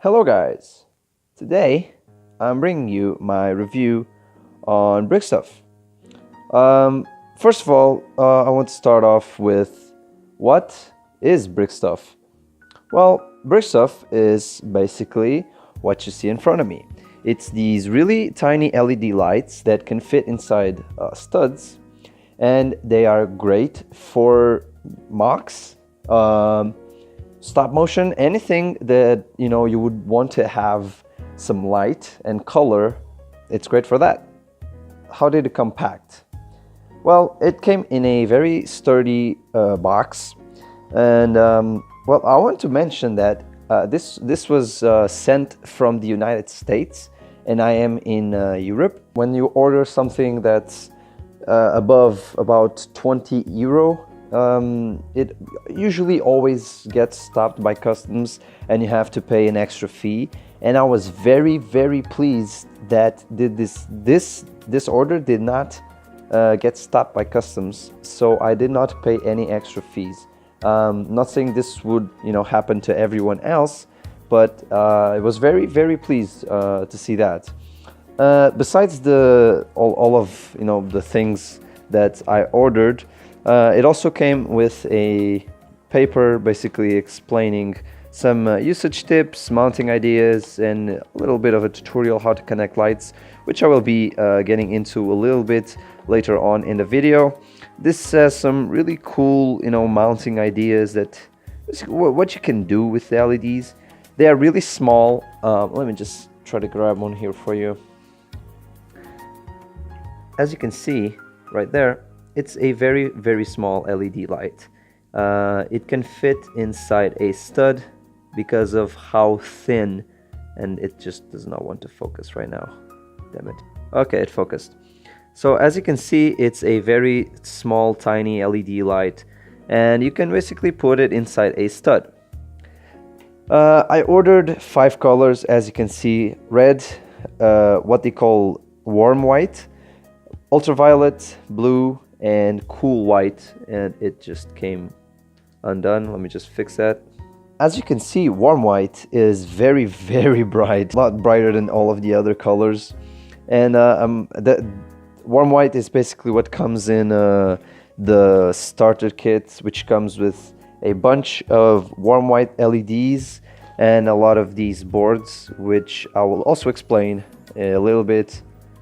Hello guys! Today I'm bringing you my review on Brickstuff. First of all, I want to start off with what is Brickstuff? Well, Brickstuff is basically what you see in front of me. It's these really tiny LED lights that can fit inside studs, and they are great for mocks, stop motion, anything that you would want to have some light and color. It's great for that. How did it come packed? Well, it came in a very sturdy box, and well, I want to mention that this was sent from the United States, and I am in Europe. When you order something that's above about 20 euro, it usually always gets stopped by customs and you have to pay an extra fee. And I was very pleased that this order did not get stopped by customs, so I did not pay any extra fees. Not saying this would happen to everyone else, but I was very pleased to see that. Besides all of the things that I ordered, it also came with a paper basically explaining some usage tips, mounting ideas, and a little bit of a tutorial how to connect lights, which I will be getting into a little bit later on in the video. This has some really cool mounting ideas that what you can do with the LEDs. They are really small. Let me just try to grab one here for you. As you can see right there, it's a very small LED light. It can fit inside a stud because of how thin, and it just does not want to focus right now. Damn it. Okay, it focused. So as you can see, it's a very small, tiny LED light, and you can basically put it inside a stud. I ordered 5 colors, as you can see: red, what they call warm white, ultraviolet, blue, and cool white, and it just came undone. Let me just fix that. As you can see, warm white is very bright, a lot brighter than all of the other colors. And the warm white is basically what comes in the starter kit, which comes with a bunch of warm white LEDs and a lot of these boards, which I will also explain a little bit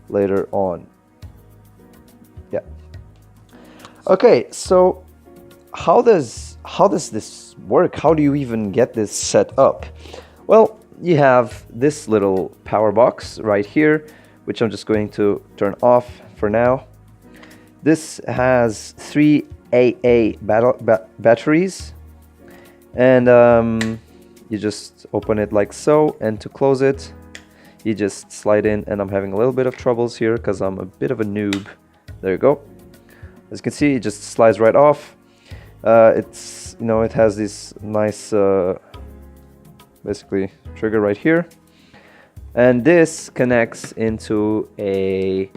later on. Yeah. Okay, so how does this work? How do you even get this set up? Well, you have this little power box right here, which I'm just going to turn off for now. This has 3 AA batteries, and you just open it like so, and to close it, you just slide in, and I'm having a little bit of troubles here because I'm a bit of a noob. There you go. As you can see, it just slides right off. It has this nice basically trigger right here, and this connects into a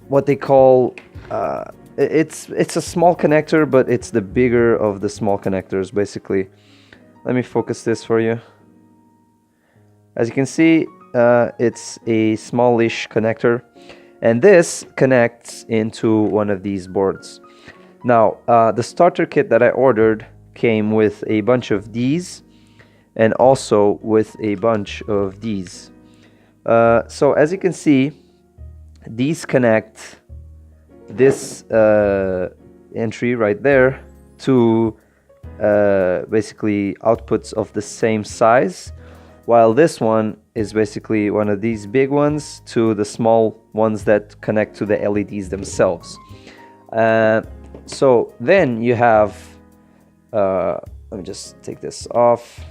what they call it's a small connector, but it's the bigger of the small connectors basically. Let me focus this for you. As you can see, it's a smallish connector, and this connects into one of these boards. Now, the starter kit that I ordered came with a bunch of these and also with a bunch of these. So as you can see, these connect this entry right there to basically outputs of the same size, while this one is basically one of these big ones to the small ones that connect to the LEDs themselves. So then you have, let me just take this off.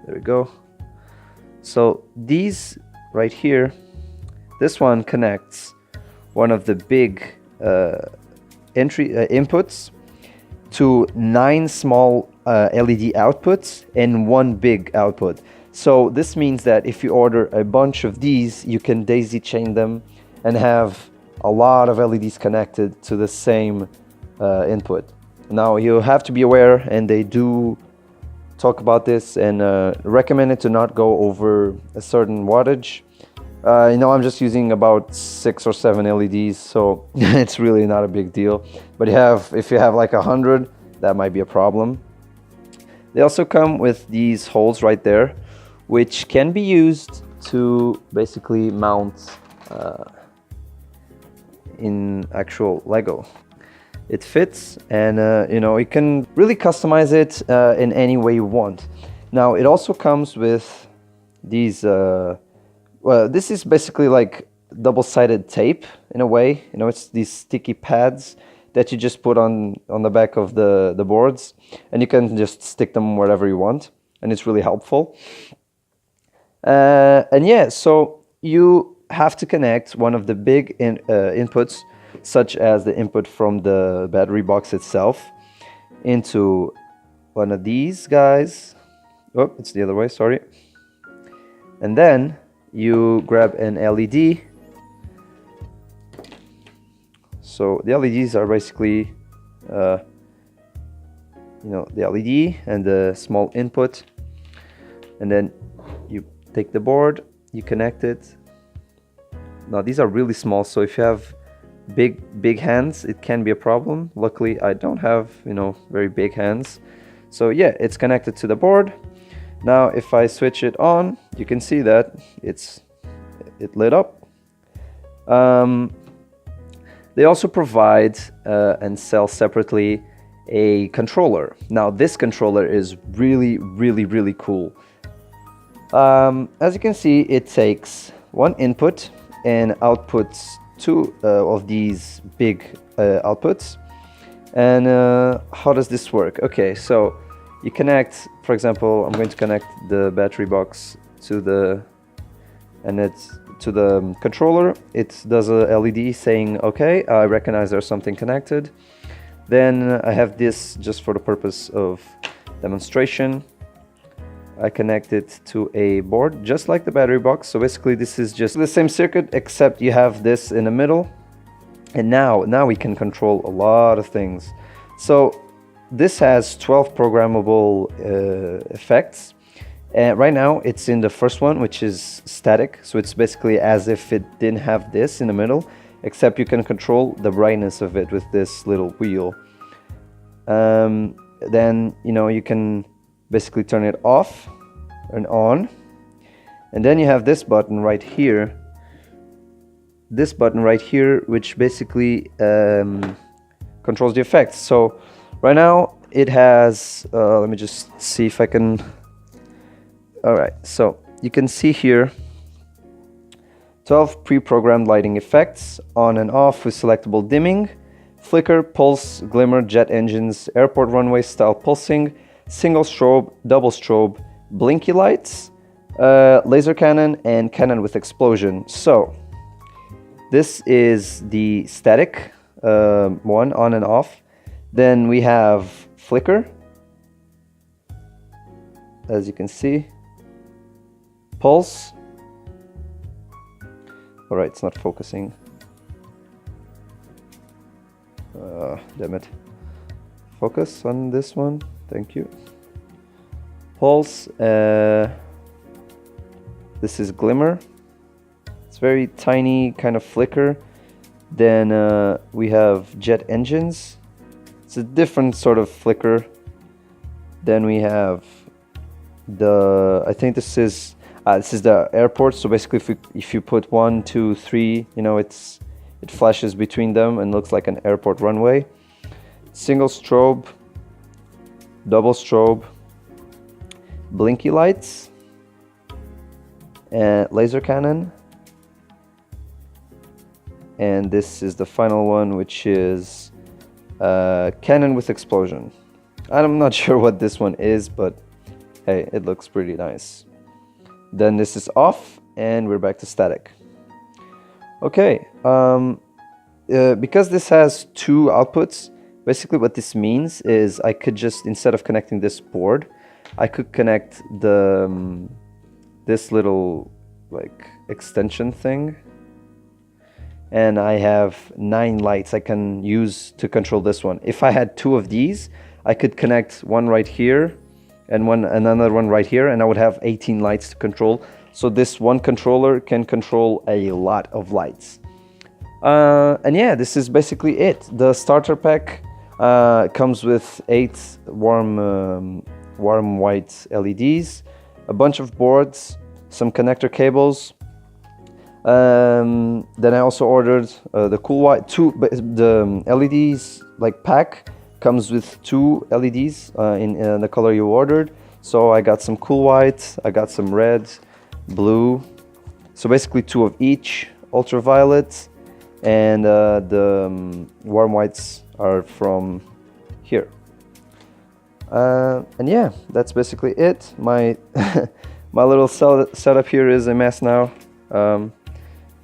There we go. So these right here, this one connects one of the big inputs to 9 small LED outputs and 1 big output. So this means that if you order a bunch of these, you can daisy chain them and have a lot of LEDs connected to the same input. Now you have to be aware, and they do talk about this and recommend it to not go over a certain wattage. You know, I'm just using about 6 or 7 LEDs, so it's really not a big deal. But if you have like 100, that might be a problem. They also come with these holes right there, which can be used to basically mount in actual Lego. It fits, and you know, you can really customize it in any way you want. Now, it also comes with these well, this is basically like double-sided tape in a way. You know, it's these sticky pads that you just put on the back of the boards, and you can just stick them wherever you want, and it's really helpful. And yeah, so you have to connect one of the big inputs, such as the input from the battery box itself, into one of these guys. Oh, it's the other way, sorry. And then you grab an LED. So the LEDs are basically, you know, the LED and the small input. And then you take the board, you connect it. Now these are really small, so if you have big hands, it can be a problem. Luckily, I don't have, you know, very big hands. So yeah, it's connected to the board. Now if I switch it on, you can see that it lit up. They also provide and sell separately a controller. Now this controller is really cool. As you can see, it takes one input and outputs two of these big outputs. And how does this work? Okay, so you connect, for example, I'm going to connect the battery box to the controller. It does a LED saying, okay, I recognize there's something connected. Then I have this just for the purpose of demonstration. I connect it to a board just like the battery box. So basically this is just the same circuit, except you have this in the middle. And now we can control a lot of things. So this has 12 programmable effects. And right now it's in the first one, which is static. So it's basically as if it didn't have this in the middle, except you can control the brightness of it with this little wheel. Then, you know, you can basically turn it off and on. And then you have this button right here. This button right here, which basically controls the effects. So right now it has, let me just see if I can. All right, so you can see here 12 pre-programmed lighting effects, on and off with selectable dimming, flicker, pulse, glimmer, jet engines, airport runway style pulsing, single strobe, double strobe, blinky lights, laser cannon, and cannon with explosion. So this is the static one, on and off. Then we have flicker, as you can see, pulse. All right, it's not focusing. Damn it. Focus on this one. Thank you. Pulse. This is glimmer. It's very tiny kind of flicker. Then we have jet engines. It's a different sort of flicker. Then we have I think this is the airport. So basically, if you put 1, 2, 3, you know, it flashes between them and looks like an airport runway. Single strobe, double strobe, blinky lights, and laser cannon. And this is the final one, which is cannon with explosion. I'm not sure what this one is, but hey, it looks pretty nice. Then this is off, and we're back to static. Okay, because this has two outputs, basically what this means is I could just, instead of connecting this board, I could connect this little like extension thing. And I have 9 lights I can use to control this one. If I had 2 of these, I could connect one right here and another one right here, and I would have 18 lights to control. So this one controller can control a lot of lights. And yeah, this is basically it. The starter pack comes with 8 warm white LEDs, a bunch of boards, some connector cables. Then I also ordered the cool white the LEDs like pack comes with 2 LEDs in the color you ordered. So I got some cool white, I got some red, blue, so basically 2 of each, ultraviolet, and the warm whites are from here. And yeah, that's basically it. My my little setup here is a mess now,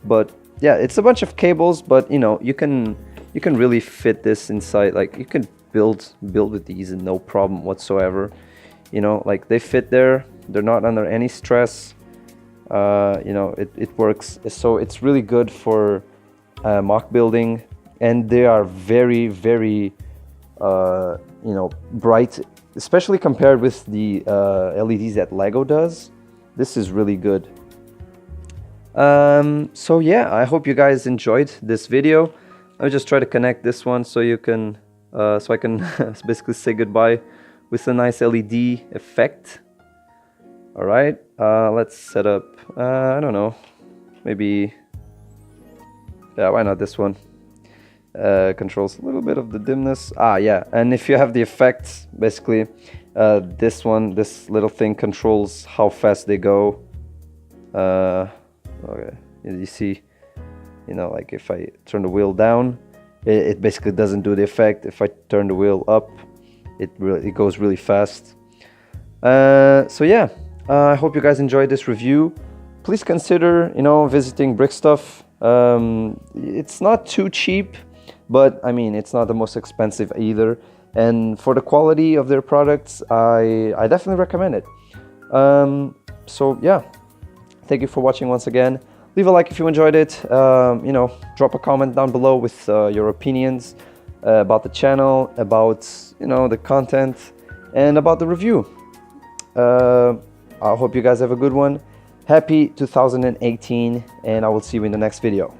but yeah, it's a bunch of cables, but you know, you can really fit this inside. Like, you can build with these and no problem whatsoever. You know, like, they fit there, they're not under any stress. You know, it works. So it's really good for mock building, and they are very, very you know, bright, especially compared with the LEDs that Lego does. This is really good. So yeah, I hope you guys enjoyed this video. I'll just try to connect this one so you can so I can basically say goodbye with a nice LED effect. All right, let's set up, I don't know, maybe, yeah, why not this one? Controls a little bit of the dimness. Yeah, and if you have the effects, basically, this little thing controls how fast they go. Okay, you see, you know, like if I turn the wheel down, it basically doesn't do the effect. If I turn the wheel up, it goes really fast. So yeah, I hope you guys enjoyed this review. Please consider, you know, visiting Brickstuff. It's not too cheap, but I mean, it's not the most expensive either. And for the quality of their products, I definitely recommend it. So yeah, thank you for watching once again. Leave a like if you enjoyed it. You know, drop a comment down below with your opinions about the channel, about, you know, the content, and about the review. I hope you guys have a good one. Happy 2018, and I will see you in the next video.